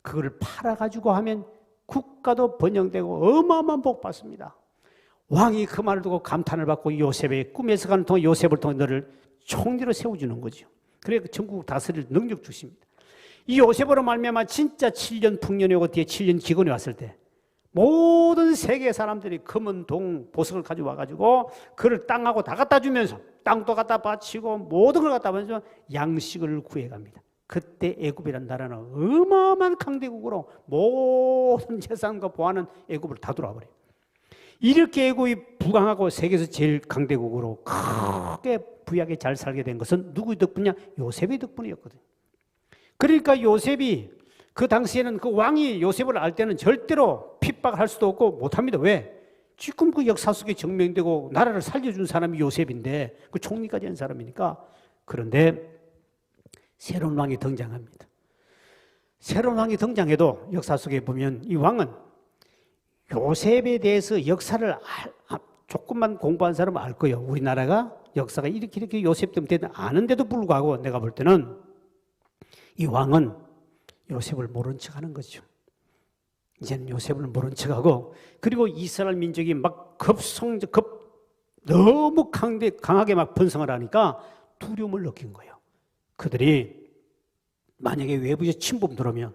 Speaker 1: 그거를 팔아가지고 하면 국가도 번영되고 어마어마한 복 받습니다. 왕이 그 말을 듣고 감탄을 받고 요셉의 꿈에서 가는 동안 요셉을 통해 너를 총리로 세워주는 거죠. 그래서 전국 다스릴 능력 주십니다. 이 요셉으로 말미암아 진짜 7년 풍년이 오고 뒤에 7년 기근이 왔을 때 모든 세계 사람들이 금은 동 보석을 가져와가지고 그를 땅하고 다 갖다 주면서 땅도 갖다 바치고 모든 걸 갖다 바치면서 양식을 구해갑니다. 그때 애굽이라는 나라는 어마어마한 강대국으로 모든 재산과 보안은 애굽을 다 돌아버려요. 이렇게 애굽이 부강하고 세계에서 제일 강대국으로 크게 부유하게 잘 살게 된 것은 누구 덕분이냐? 요셉의 덕분이었거든요. 그러니까 요셉이 그 당시에는 그 왕이 요셉을 알 때는 절대로 핍박할 수도 없고 못합니다. 왜? 지금 그 역사 속에 증명되고 나라를 살려준 사람이 요셉인데 그 총리까지 한 사람이니까. 그런데 새로운 왕이 등장합니다. 새로운 왕이 등장해도 역사 속에 보면 이 왕은 요셉에 대해서 역사를 조금만 공부한 사람은 알 거예요. 우리나라가 역사가 이렇게 요셉 때문에 아는데도 불구하고 내가 볼 때는 이 왕은 요셉을 모른 척하는 거죠. 이제는 요셉을 모른 척하고, 그리고 이스라엘 민족이 막 너무 강하게 막 번성을 하니까 두려움을 느낀 거예요. 그들이 만약에 외부에서 침범 들어오면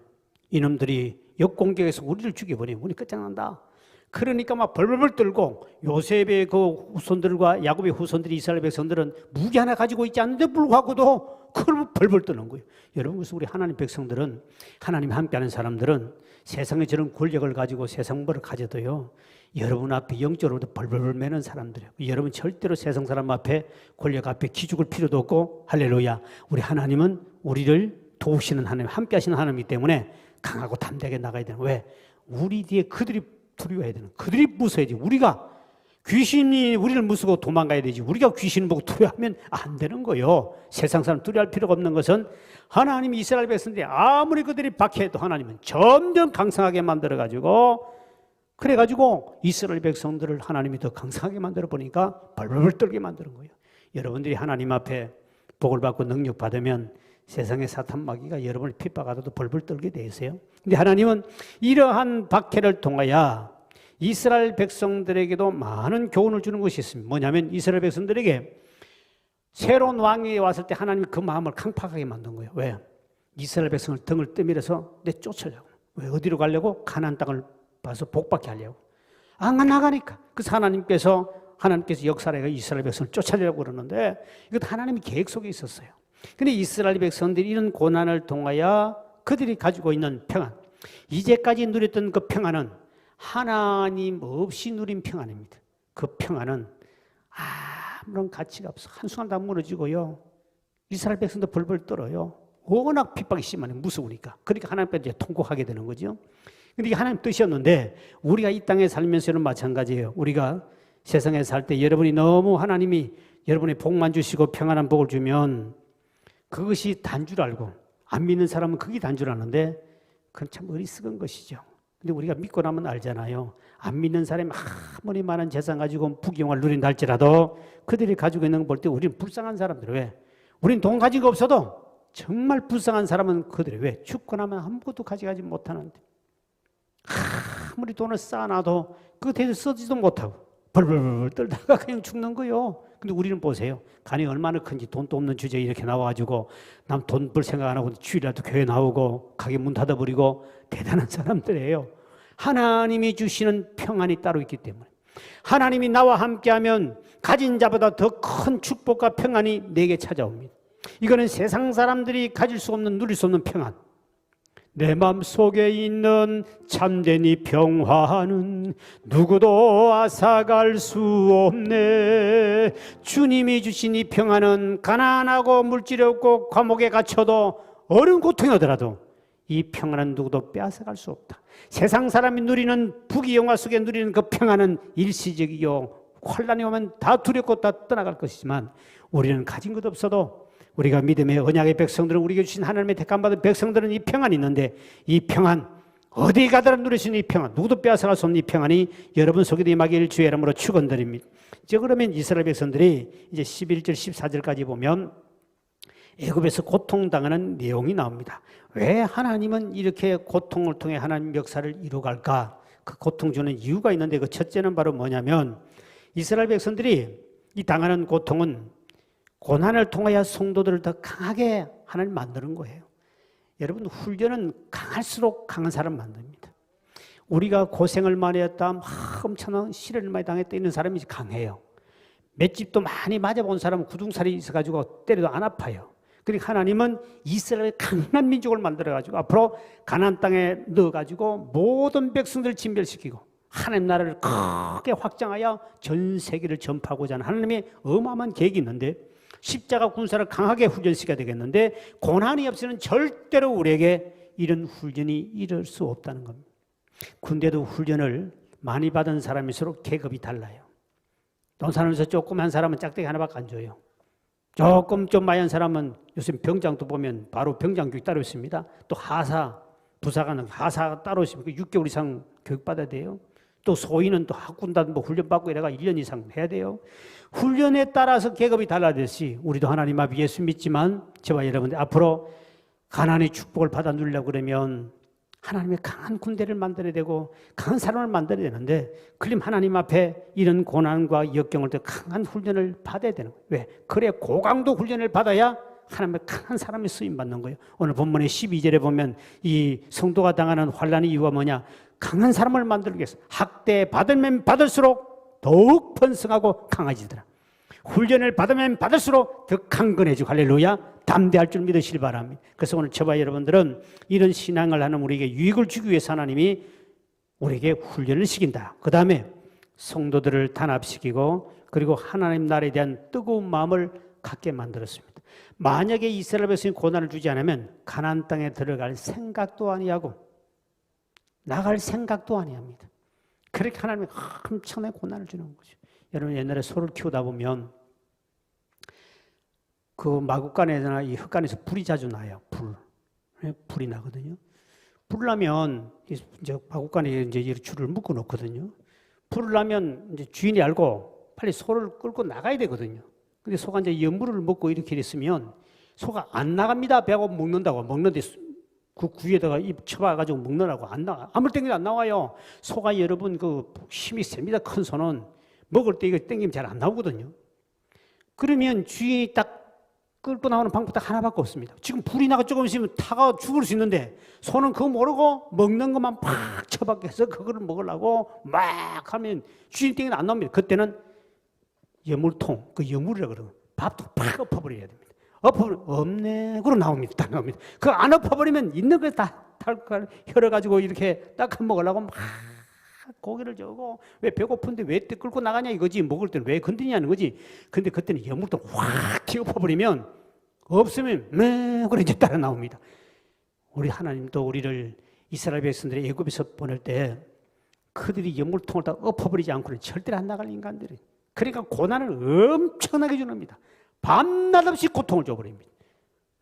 Speaker 1: 이놈들이 역공격해서 우리를 죽여버리면 우리 끝장난다. 그러니까 막 벌벌벌 떨고, 요셉의 그 후손들과 야곱의 후손들이 이스라엘 백성들은 무기 하나 가지고 있지 않는데 불구하고도 그걸 벌벌 떠는 거예요. 여러분, 그래서 우리 하나님 백성들은, 하나님 함께하는 사람들은 세상에 저런 권력을 가지고 세상 뭐를 가져도요, 여러분 앞에 영적으로도 벌벌벌 매는 사람들이에요. 여러분 절대로 세상 사람 앞에, 권력 앞에 기죽을 필요도 없고, 할렐루야, 우리 하나님은 우리를 도우시는 하나님, 함께하시는 하나님이기 때문에 강하고 담대하게 나가야 되는. 왜? 우리 뒤에 그들이 두려워해야 되는, 그들이 무서워야지. 우리가 귀신이 우리를 무서워 도망가야 되지, 우리가 귀신 보고 두려워하면 안 되는 거예요. 세상 사람 두려워할 필요가 없는 것은 하나님이 이스라엘 백성들이 아무리 그들이 박해해도 하나님은 점점 강성하게 만들어가지고, 그래가지고 이스라엘 백성들을 하나님이 더 강성하게 만들어 보니까 벌벌 떨게 만드는 거예요. 여러분들이 하나님 앞에 복을 받고 능력 받으면 세상의 사탄 마귀가 여러분을 핍박하다도 벌벌 떨게 돼 있어요. 근데 하나님은 이러한 박해를 통하여 이스라엘 백성들에게도 많은 교훈을 주는 것이 있습니다. 뭐냐면 이스라엘 백성들에게 새로운 왕이 왔을 때 하나님이 그 마음을 강팍하게 만든 거예요. 왜? 이스라엘 백성을 등을 떠밀어서 내쫓으려고. 왜? 어디로 가려고? 가나안 땅을 봐서 복받게 하려고. 안 나가니까. 그래서 하나님께서 역사를 해서 이스라엘 백성을 쫓아내려고 그러는데, 이것도 하나님의 계획 속에 있었어요. 근데 이스라엘 백성들이 이런 고난을 통하여 그들이 가지고 있는 평안, 이제까지 누렸던 그 평안은 하나님 없이 누린 평안입니다. 그 평안은 아무런 가치가 없어. 한순간 다 무너지고요. 이스라엘 백성도 벌벌 떨어요. 워낙 핍박이 심하네. 무서우니까. 그러니까 하나님께 이제 통곡하게 되는 거죠. 근데 이게 하나님 뜻이었는데 우리가 이 땅에 살면서는 마찬가지예요. 우리가 세상에 살 때 여러분이 너무 하나님이 여러분의 복만 주시고 평안한 복을 주면 그것이 단 줄 알고 안 믿는 사람은 그게 단 줄 아는데 그건 참 어리석은 것이죠. 근데 우리가 믿고 나면 알잖아요. 안 믿는 사람이 아무리 많은 재산 가지고 부귀영화를 누린다 할지라도 그들이 가지고 있는 걸 볼 때 우리는 불쌍한 사람들. 왜? 우린 돈 가지고 없어도 정말 불쌍한 사람은 그들이 왜? 죽고 나면 아무것도 가져가지 못하는데 아무리 돈을 쌓아놔도 그거 대체 쓰지도 못하고 벌벌벌 떨다가 그냥 죽는 거요. 근데 우리는 보세요. 간이 얼마나 큰지 돈도 없는 주제에 이렇게 나와가지고 남 돈 벌 생각 안 하고 주일이라도 교회 나오고 가게 문 닫아버리고 대단한 사람들이에요. 하나님이 주시는 평안이 따로 있기 때문에 하나님이 나와 함께하면 가진 자보다 더 큰 축복과 평안이 내게 찾아옵니다. 이거는 세상 사람들이 가질 수 없는 누릴 수 없는 평안. 내 마음속에 있는 참된 이 평화는 누구도 앗아갈 수 없네. 주님이 주신 이 평안은 가난하고 물질이 없고 감옥에 갇혀도 어려운 고통이 오더라도 이 평안은 누구도 빼앗아갈 수 없다. 세상 사람이 누리는 부귀영화 속에 누리는 그 평안은 일시적이요 환란이 오면 다 두렵고 다 떠나갈 것이지만 우리는 가진 것 없어도 우리가 믿음의 언약의 백성들은 우리에게 주신 하나님의 택함받은 백성들은 이 평안이 있는데 이 평안 어디 가더라 누릴 수 있는 이 평안 누구도 빼앗아갈 수 없는 이 평안이 여러분 속에도 임하기를 주의 이름으로 축원드립니다. 이제 그러면 이스라엘 백성들이 이제 11절 14절까지 보면 애굽에서 고통당하는 내용이 나옵니다. 왜 하나님은 이렇게 고통을 통해 하나님 역사를 이루어갈까? 그 고통 주는 이유가 있는데 그 첫째는 바로 뭐냐면 이스라엘 백성들이 이 당하는 고통은 고난을 통하여 성도들을 더 강하게 하나님 만드는 거예요. 여러분 훈련은 강할수록 강한 사람 만듭니다. 우리가 고생을 많이 했다, 엄청난 시련을 많이 당했다 있는 사람이 강해요. 맷집도 많이 맞아본 사람은 구둥살이 있어가지고 때려도 안 아파요. 그러니까 하나님은 이스라엘 강한 민족을 만들어가지고 앞으로 가나안 땅에 넣어가지고 모든 백성들을 진멸시키고 하나님 나라를 크게 확장하여 전 세계를 전파하고자 하는 하나님의 어마어마한 계획이 있는데 십자가 군사를 강하게 훈련시켜야 되겠는데 고난이 없이는 절대로 우리에게 이런 훈련이 이룰 수 없다는 겁니다. 군대도 훈련을 많이 받은 사람일수록 계급이 달라요. 논산에서 조그만 사람은 짝대기 하나밖에 안 줘요. 조금 좀 많이 한 사람은 요즘 병장도 보면 바로 병장 교육 따로 있습니다. 또 하사, 부사관은 하사가 따로 있습니다. 6개월 이상 교육받아야 돼요. 또 소위는 또 학군단 훈련받고 이래가 1년 이상 해야 돼요. 훈련에 따라서 계급이 달라졌지. 우리도 하나님 앞에 예수 믿지만 저와 여러분들 앞으로 가나안의 축복을 받아 누리려고 그러면 하나님의 강한 군대를 만들어야 되고 강한 사람을 만들어야 되는데 그럼 하나님 앞에 이런 고난과 역경을 때 강한 훈련을 받아야 되는 거예요. 왜? 그래 고강도 훈련을 받아야 하나님의 강한 사람이 쓰임받는 거예요. 오늘 본문의 12절에 보면 이 성도가 당하는 환난의 이유가 뭐냐? 강한 사람을 만들기 위해서 학대 받으면 받을수록 더욱 번성하고 강해지더라. 훈련을 받으면 받을수록 더 강건해지고 할렐루야 담대할 줄 믿으시길 바랍니다. 그래서 오늘 저와 여러분들은 이런 신앙을 하는 우리에게 유익을 주기 위해서 하나님이 우리에게 훈련을 시킨다. 그 다음에 성도들을 단합시키고 그리고 하나님 나라에 대한 뜨거운 마음을 갖게 만들었습니다. 만약에 이스라엘 백성이 고난을 주지 않으면 가나안 땅에 들어갈 생각도 아니하고 나갈 생각도 아니합니다. 그렇게 하나님이 엄청나게 고난을 주는 거죠. 여러분 옛날에 소를 키우다 보면 그 마구간에나 이 흙간에서 불이 자주 나요. 불이 나거든요. 불 나면 이제 마구간에 이제 줄을 묶어 놓거든요. 불을 나면 이제 주인이 알고 빨리 소를 끌고 나가야 되거든요. 근데 소가 이제 연물을 먹고 이렇게 있으면 소가 안 나갑니다. 배고 먹는다고 먹는데 그 구에다가 입 쳐봐가지고 먹느라고 안 나와. 아무리 땡겨도 안 나와요. 소가 여러분 그 힘이 셉니다. 큰 소는 먹을 때 이거 땡기면 잘 안 나오거든요. 그러면 주인이 딱 끌고 나오는 방법 딱 하나밖에 없습니다. 지금 불이 나가 조금 있으면 타가 죽을 수 있는데 소는 그거 모르고 먹는 것만 팍 쳐박혀서 그거를 먹으려고 막 하면 주인 땡기도 안 나옵니다. 그때는 여물통, 그 여물이라 그러고 밥도 팍 엎어버려야 됩니다. 엎어버리면 없네. 그러 나옵니다. 딱 나옵니다. 그 안 엎어버리면 있는 거 다 혈어가지고 이렇게 딱 먹으려고 막 고개를 저고 왜 배고픈데 왜 끌고 나가냐 이거지. 먹을 때는 왜 건드냐는 거지. 근데 그때는 연물도 확 엎어버리면 없으면 네 그래 이제 따라 나옵니다. 우리 하나님도 우리를 이스라엘 백성들이 애굽에서 보낼 때 그들이 연물통을 다 엎어버리지 않고는 절대로 안 나갈 인간들이. 그러니까 고난을 엄청나게 주납니다. 밤낮 없이 고통을 줘버립니다.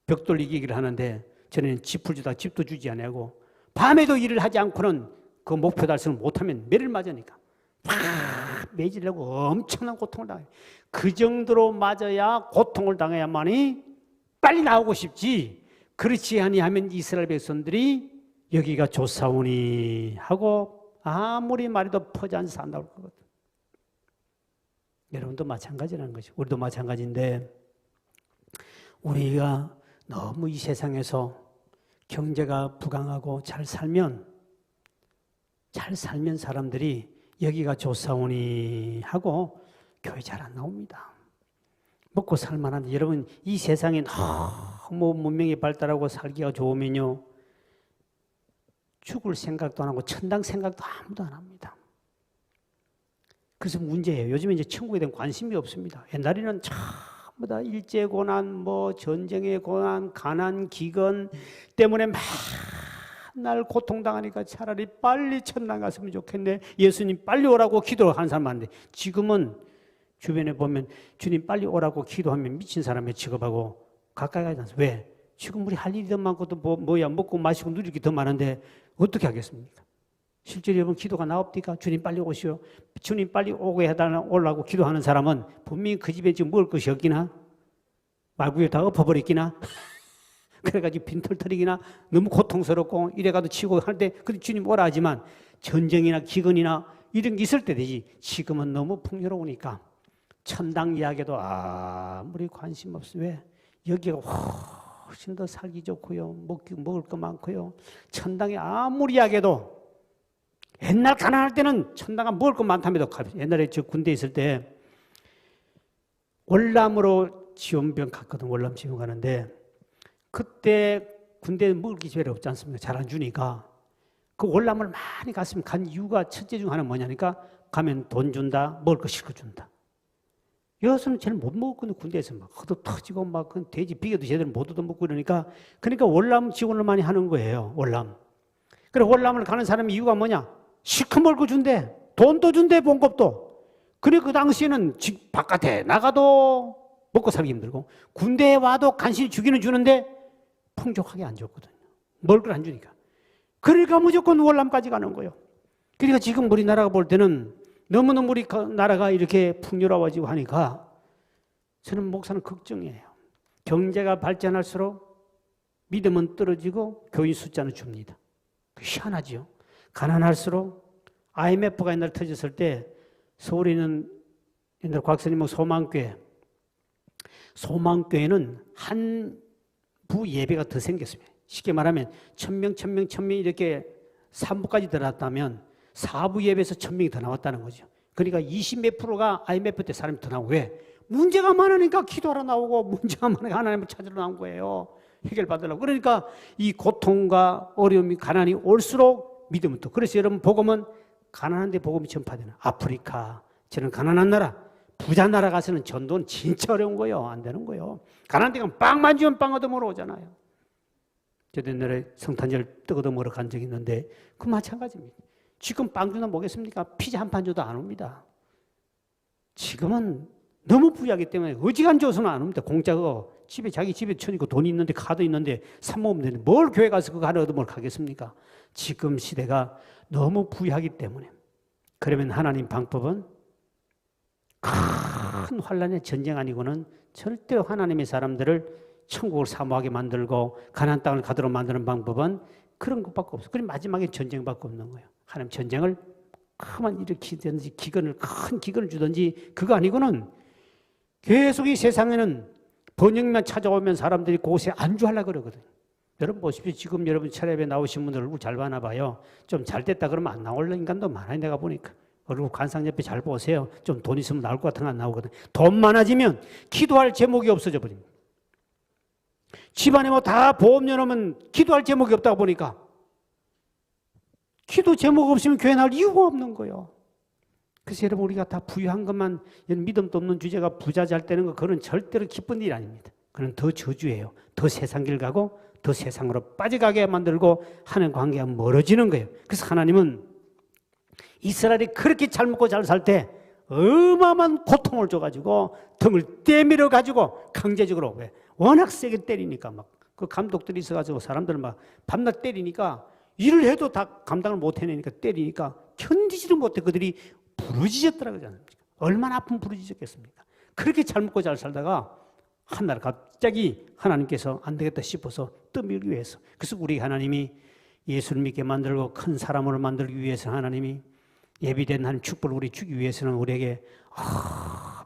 Speaker 1: 벽돌 이기기를 하는데 전에는 집을 주다 집도 주지 않고 밤에도 일을 하지 않고는 그 목표 달성을 못하면 매를 맞으니까 팍 매질려고 엄청난 고통을 당해요. 그 정도로 맞아야 고통을 당해야만이 빨리 나오고 싶지. 그렇지 아니하면 이스라엘 백성들이 여기가 좋사오니 하고 아무리 말해도 퍼지 않아서 안 나올 거거든. 여러분도 마찬가지라는 거죠. 우리도 마찬가지인데 우리가 너무 이 세상에서 경제가 부강하고 잘 살면 사람들이 여기가 좋사오니 하고 교회 잘 안 나옵니다. 먹고 살만한데 여러분 이 세상에 너무 문명이 발달하고 살기가 좋으면요 죽을 생각도 안 하고 천당 생각도 아무도 안 합니다. 그래서 문제예요. 요즘에 이제 천국에 대한 관심이 없습니다. 옛날에는 전부 다 일제 고난, 뭐 전쟁의 고난, 가난, 기근 때문에 맨날 고통당하니까 차라리 빨리 천당 갔으면 좋겠네. 예수님 빨리 오라고 기도하는 사람 많은데 지금은 주변에 보면 주님 빨리 오라고 기도하면 미친 사람의 취급하고 가까이 가지 않습니다. 왜? 지금 우리 할 일이 더 많고 또 뭐야 먹고 마시고 누릴 게 더 많은데 어떻게 하겠습니까? 실제로 여러분 기도가 나옵니까? 주님 빨리 오시오. 주님 빨리 오게 해달라고 기도하는 사람은 분명히 그 집에 지금 먹을 것이 없기나 말구에 다 엎어버렸기나 그래가지고 빈털터리기나 너무 고통스럽고 이래가도 치고 할 때 근데 주님 오라 하지만 전쟁이나 기근이나 이런 게 있을 때 되지. 지금은 너무 풍요로우니까 천당 이야기도 아무리 관심 없어. 왜? 여기가 훨씬 더 살기 좋고요. 먹을 거 많고요. 천당에 아무리 이야기해도 옛날 가난할 때는 천당에 먹을 거 많다며도 옛날에 저 군대에 있을 때 월남으로 지원병 갔거든. 월남 지원 가는데 그때 군대에 먹을 게 별로 없지 않습니까? 잘 안 주니까 그 월남을 많이 갔으면 간 이유가 첫째 중 하나는 뭐냐니까 가면 돈 준다, 먹을 거 실컷 준다. 여기서는 잘 못 먹었거든요. 군대에서 막 허도 터지고 막 돼지 비계도 제대로 못 얻어먹고 이러니까 그러니까 월남 지원을 많이 하는 거예요. 월남. 그래 월남을 가는 사람의 이유가 뭐냐? 실컷 먹을 거 준대. 돈도 준대, 봉급도. 그래 그 당시에는 집 바깥에 나가도 먹고 살기 힘들고 군대에 와도 간신히 주기는 주는데 풍족하게 안 줬거든요. 먹을 걸 안 주니까. 그러니까 무조건 월남까지 가는 거예요. 그러니까 지금 우리나라가 볼 때는 너무너무 우리 나라가 이렇게 풍요로워지고 하니까 저는 목사는 걱정이에요. 경제가 발전할수록 믿음은 떨어지고 교인 숫자는 줍니다. 희한하지요. 가난할수록 IMF가 옛날 터졌을 때 서울에 있는 옛날 곽선임 소망교회는 한 부 예배가 더 생겼습니다. 쉽게 말하면 1000명 이렇게 3부까지 들어갔다면 4부 예배에서 1000명이 더 나왔다는 거죠. 그러니까 20몇 프로가 IMF 때 사람이 더 나오고 왜? 문제가 많으니까 기도하러 나오고 문제가 많으니까 하나님을 찾으러 나온 거예요. 해결받으려고. 그러니까 이 고통과 어려움이 가난이 올수록 믿음은 또. 그래서 여러분 복음은 가난한데 복음이 전파되는 아프리카 저는 가난한 나라 부자 나라 가서는 전도는 진짜 어려운 거예요. 안 되는 거예요. 가난한 데 가면 빵만 주면 빵 얻어먹으러 오잖아요. 저도 옛날에 성탄절 떡 얻어먹으러 간 적이 있는데 그 마찬가지입니다. 지금 빵 주나 먹겠습니까? 피자 한 판 줘도 안 옵니다. 지금은 너무 부유하기 때문에 어지간줘서는 안 옵니다. 공짜가 자기 집에 쳐니고 돈이 있는데 카드 있는데 사 먹으면 되는데 뭘 교회 가서 그거 하나 얻어먹으러 가겠습니까? 지금 시대가 너무 부유하기 때문에. 그러면 하나님 방법은 큰 환란의 전쟁 아니고는 절대로 하나님의 사람들을 천국을 사모하게 만들고 가나안 땅을 가도록 만드는 방법은 그런 것밖에 없어요. 그럼 마지막에 전쟁밖에 없는 거예요. 하나님 전쟁을 크만 일으키든지 큰 기근을 주든지 그거 아니고는 계속 이 세상에는 번영만 찾아오면 사람들이 그곳에 안주하려고 그러거든요. 여러분 보십시오. 지금 여러분 텔레비에 나오신 분들 얼굴 잘 봐나 봐요. 좀 잘 됐다 그러면 안 나올 인간도 많아요. 내가 보니까. 얼굴 관상 옆에 잘 보세요. 좀 돈 있으면 나올 것 같은 거 안 나오거든. 돈 많아지면 기도할 제목이 없어져 버립니다. 집안에 뭐 다 보험 여놓으면 기도할 제목이 없다고 보니까 기도 제목 없으면 교회 나올 이유가 없는 거예요. 그래서 여러분 우리가 다 부유한 것만 믿음도 없는 주제가 부자 잘 되는 거 그건 절대로 기쁜 일 아닙니다. 그건 더 저주예요. 더 세상 길 가고 더 세상으로 빠져가게 만들고 하는 관계가 멀어지는 거예요. 그래서 하나님은 이스라엘이 그렇게 잘 먹고 잘 살 때 어마어마한 고통을 줘가지고 등을 떼밀어 가지고 강제적으로 왜 워낙 세게 때리니까 막 그 감독들이 있어가지고 사람들 막 밤낮 때리니까 일을 해도 다 감당을 못 해내니까 때리니까 견디지를 못해 그들이 부르짖었더라고요. 얼마나 아픈 부르짖었겠습니까? 그렇게 잘 먹고 잘 살다가 한날 갑자기 하나님께서 안 되겠다 싶어서 떠밀기 위해서, 그래서 우리 하나님이 예수를 믿게 만들고 큰 사람으로 만들기 위해서 하나님이 예비된 한 축복을 우리 주기 위해서는 우리에게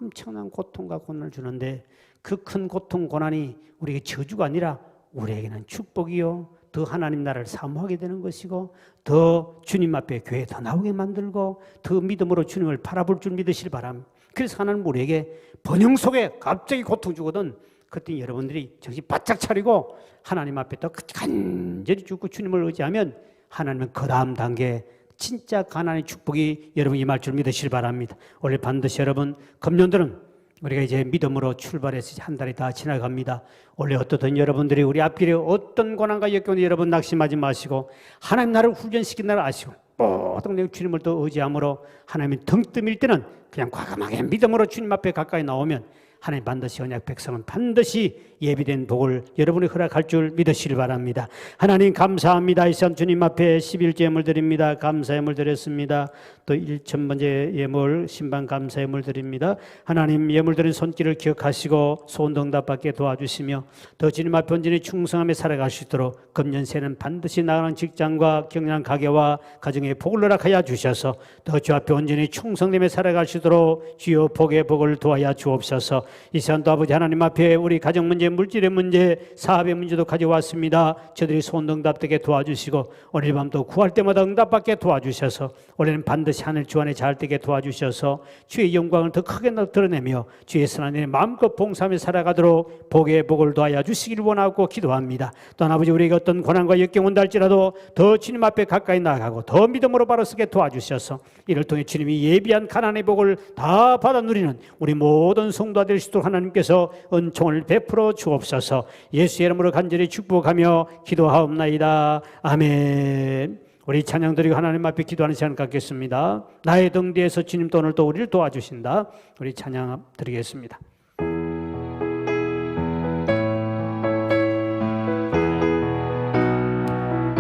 Speaker 1: 엄청난 고통과 고난을 주는데 그 큰 고통 고난이 우리에게 저주가 아니라 우리에게는 축복이요 더 하나님 나라를 사모하게 되는 것이고 더 주님 앞에 교회 더 나오게 만들고 더 믿음으로 주님을 바라볼 줄 믿으시길 바랍니다. 그래서 하나님 우리에게 번영 속에 갑자기 고통 주거든 그때 여러분들이 정신 바짝 차리고 하나님 앞에 더 간절히 죽고 주님을 의지하면 하나님은 그 다음 단계 진짜 가나안의 축복이 여러분 임할 줄 믿으시길 바랍니다. 원래 반드시 여러분 금년들은 우리가 이제 믿음으로 출발해서 한 달이 다 지나갑니다. 원래 어떻든 여러분들이 우리 앞길에 어떤 고난과 역경이 여러분 낙심하지 마시고 하나님 나를 훈련시킨 나를 아시고 모든 내 주님을 더 의지함으로 하나님이 등 떠밀 때는 그냥 과감하게 믿음으로 주님 앞에 가까이 나오면 하나님 반드시 언약 백성은 반드시 예비된 복을 여러분이 허락할 줄 믿으시길 바랍니다. 하나님 감사합니다. 이 시간 주님 앞에 11조 예물 드립니다. 감사 예물 드렸습니다. 또 1,000번째 예물 신방 감사 예물 드립니다. 하나님 예물 드린 손길을 기억하시고 소원응답 받게 도와주시며 더 주님 앞에 온전히 충성하며 살아갈 수 있도록 금년 새는 반드시 나가는 직장과 경영한 가게와 가정에 복을 허락하여 주셔서 더 주 앞에 온전히 충성되며 살아갈 수 있도록 주여 복의 복을 도와야 주옵소서. 이 시간도 아버지 하나님 앞에 우리 가정 문제, 물질의 문제, 사업의 문제도 가져왔습니다. 저들이 소원응답되게 도와주시고 오늘 밤도 구할 때마다 응답받게 도와주셔서 올해는 반드시 하늘 주 안에 잘 되게 도와주셔서 주의 영광을 더 크게 드러내며 주의 선하님의 마음껏 봉사하며 살아가도록 복의 복을 도하여 주시기를 원하고 기도합니다. 또한 아버지 우리에게 어떤 고난과 역경 온다 할지라도 더 주님 앞에 가까이 나아가고 더 믿음으로 바로 서게 도와주셔서 이를 통해 주님이 예비한 가나안의 복을 다 받아 누리는 우리 모든 성도가 될 수 있도록 하나님께서 은총을 베풀어 주옵소서. 예수의 이름으로 간절히 축복하며 기도하옵나이다. 아멘. 우리 찬양 드리고 하나님 앞에 기도하는 시간 갖겠습니다. 나의 등 뒤에서 주님 또 오늘 또 우리를 도와주신다. 우리 찬양 드리겠습니다.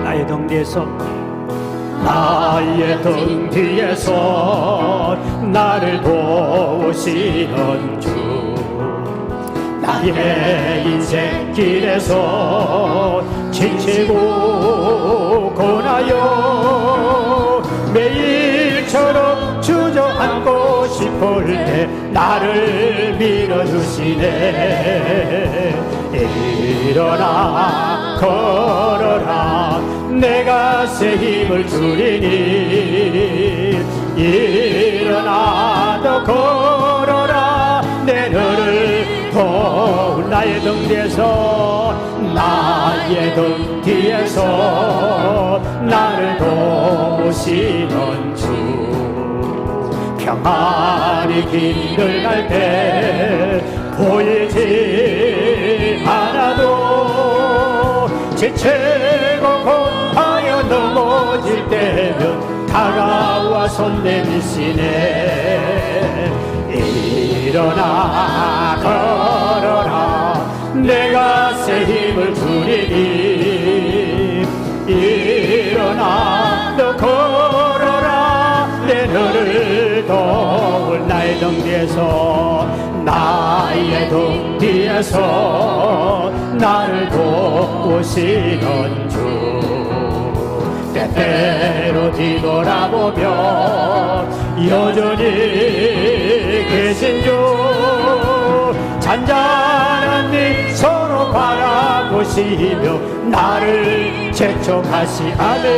Speaker 1: 나의 등 뒤에서 나의 등 뒤에서 나를 도우시는 주 나의 인생 길에서 지치고 고나요 매일처럼 주저앉고 싶을 때 나를 밀어주시네. 일어나 걸어라 내가 새 힘을 주리니 일어나 더 걸어라 내 너를 도울 나의 등 뒤에서 나의 등 뒤에서 나를 도우시는 주 평안히 길을 갈 때 보이지 않아도 지치고 공하여 넘어질 때면 다가와 손 내미시네. 일어나 걸어라 내가 새 힘을 주리니 일어나 너 걸어라 내 너를 도울 나의 등 뒤에서 나의 등 뒤에서 나를 도우시는 주 때때로 뒤돌아보며 여전히 계신 주 잔잔한 네 서로 바라보시며 나를 재촉하시아네.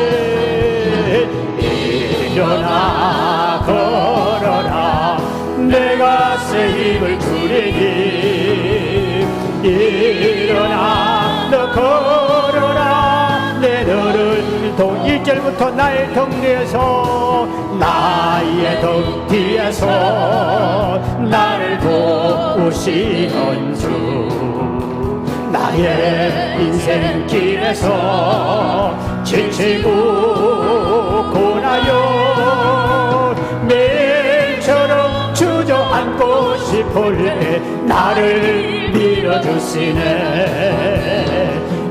Speaker 1: 일어나 걸어라 내가 새 힘을 주리니 일어나 나의 등 뒤에서 나의 등 뒤에서 나를 도우시던 주 나의 인생길에서 지치고 고나요 매일처럼 주저앉고 싶을 때 나를 밀어주시네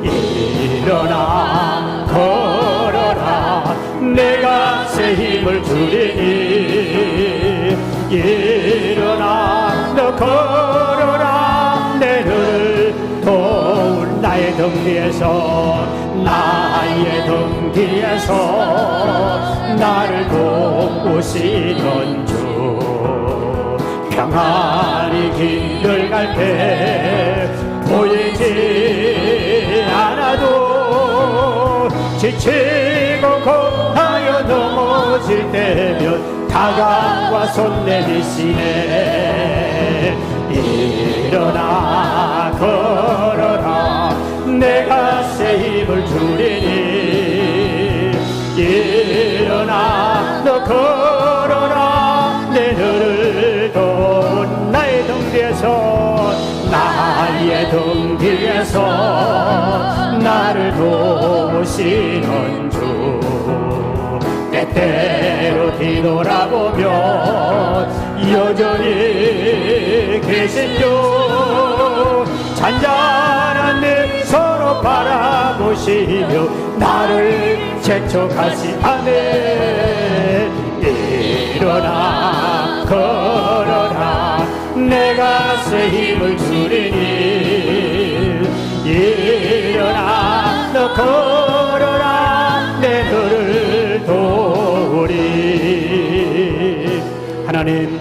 Speaker 1: 일어나 걸어라 내가 새 힘을 주리니 일어나 너 걸어라 내 눈을 도울 나의 등 뒤에서 나의 등 뒤에서 나를 도우시던 주 평안히 길을 갈 때 보이지 않아도 지치고 고하여 넘어질 때면 다가와 손 내미시네 일어나 걸어라 내가 새 힘을 주리니 일어나 너 걸어라 내 눈을 돈 나의 등 뒤에서 나의 등 뒤에서 나를 도우시는 주 때때로 뒤돌아보면 여전히 계신 주 잔잔한 내 서로 바라보시며 나를 재촉하시 않네 일어나 걸어라 내가 새 힘을 주리니 일어나 너 걸어라 내 너를 도우리 하나님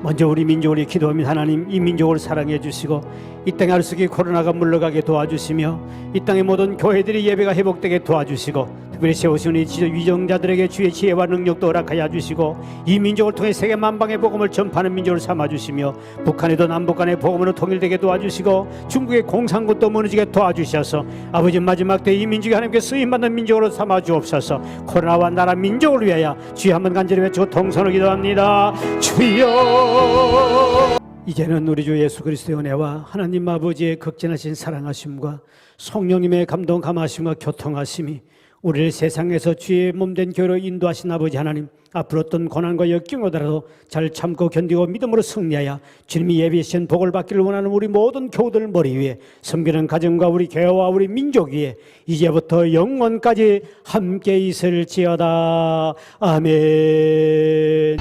Speaker 1: 먼저 우리 민족을 위해 기도합니다. 하나님 이 민족을 사랑해 주시고 이 땅의 알쓰기 코로나가 물러가게 도와주시며 이 땅의 모든 교회들이 예배가 회복되게 도와주시고 특별히 세우신 이 위정자들에게 주의 지혜와 능력도 허락하여 주시고 이 민족을 통해 세계 만방의 복음을 전파하는 민족을 삼아주시며 북한에도 남북 간의 복음으로 통일되게 도와주시고 중국의 공산국도 무너지게 도와주셔서 아버지 마지막 때 이 민족이 하나님께 쓰임받는 민족으로 삼아주옵소서. 코로나와 나라 민족을 위하여 주여 한번 간절히 외치고 통성으로 기도합니다. 주여 이제는 우리 주 예수 그리스도의 은혜와 하나님 아버지의 극진하신 사랑하심과 성령님의 감동 감하심과 교통하심이 우리를 세상에서 주의 몸된 교회로 인도하신 아버지 하나님 앞으로 어떤 고난과 역경이 오더라도 잘 참고 견디고 믿음으로 승리하여 주님이 예비하신 복을 받기를 원하는 우리 모든 교우들 머리 위에 섬기는 가정과 우리 교회와 우리 민족 위에 이제부터 영원까지 함께 있을지어다. 아멘.